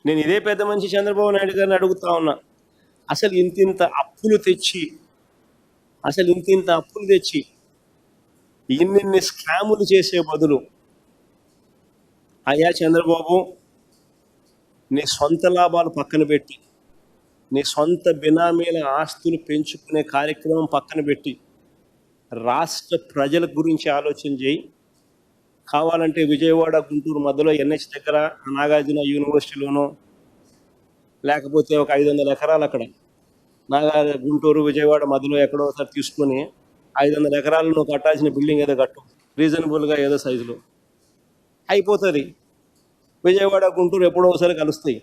నేను ఇదే పెద్ద మనిషి చంద్రబాబు నాయుడు గారిని అడుగుతా ఉన్నా, అసలు ఇంతింత అప్పులు తెచ్చి ఇన్నిన్ని స్కాములు చేసే బదులు, అయ్యా చంద్రబాబు, నీ సొంత లాభాలు పక్కన పెట్టి, నీ సొంత బినామీల ఆస్తులు పెంచుకునే కార్యక్రమం పక్కన పెట్టి రాష్ట్ర ప్రజల గురించి ఆలోచన చేయి. కావాలంటే విజయవాడ గుంటూరు మధ్యలో ఎన్హెచ్ దగ్గర నాగార్జున యూనివర్సిటీలోనో, లేకపోతే ఒక 500 ఎకరాలు అక్కడ గుంటూరు విజయవాడ మధ్యలో ఎక్కడో ఒకసారి తీసుకొని 500 ఎకరాలు నువ్వు కట్టాల్సిన బిల్డింగ్ ఏదో కట్టు, రీజనబుల్గా ఏదో సైజులో అయిపోతుంది. విజయవాడ గుంటూరు ఎప్పుడో ఒకసారి కలుస్తాయి.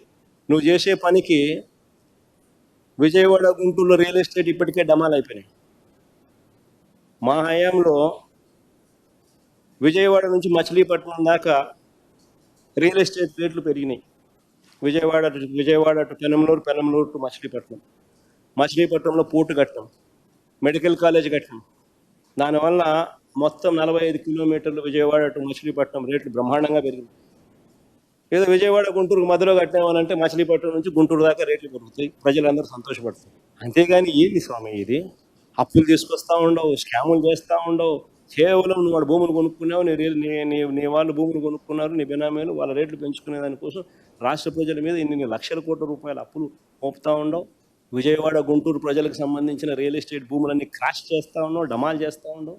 నువ్వు చేసే పనికి విజయవాడ గుంటూరులో రియల్ ఎస్టేట్ ఇప్పటికే డమాల్ అయిపోయినాయి. మా హయాంలో విజయవాడ నుంచి మచిలీపట్నం దాకా రియల్ ఎస్టేట్ రేట్లు పెరిగినాయి. విజయవాడ టు పెనమలూరు టు మచిలీపట్నంలో పోర్టు కట్టాం, మెడికల్ కాలేజ్ కట్టాం. దానివల్ల మొత్తం 45 కిలోమీటర్లు విజయవాడ టు మచిలీపట్నం రేట్లు బ్రహ్మాండంగా పెరిగింది. ఏదో విజయవాడ గుంటూరుకు మధ్యలో కట్టామనంటే మచిలీపట్నం నుంచి గుంటూరు దాకా రేట్లు పెరుగుతాయి, ప్రజలందరూ సంతోషపడతారు. అంతేగాని ఏంది స్వామి ఇది? అప్పులు తీసుకొస్తూ ఉండవు, స్కాములు చేస్తూ ఉండవు. కేవలం నువ్వు వాడు భూములు కొనుక్కున్నావు, నీ వాళ్ళు భూములు కొనుక్కున్నారు, నీ బినామీలు వాళ్ళ రేట్లు పెంచుకునే దానికోసం రాష్ట్ర ప్రజల మీద ఇన్ని లక్షల కోట్ల రూపాయల అప్పులు మోపుతూ ఉండవు. విజయవాడ గుంటూరు ప్రజలకు సంబంధించిన రియల్ ఎస్టేట్ భూములన్నీ క్రాష్ చేస్తూ ఉండవు, డమాల్ చేస్తూ ఉండవు.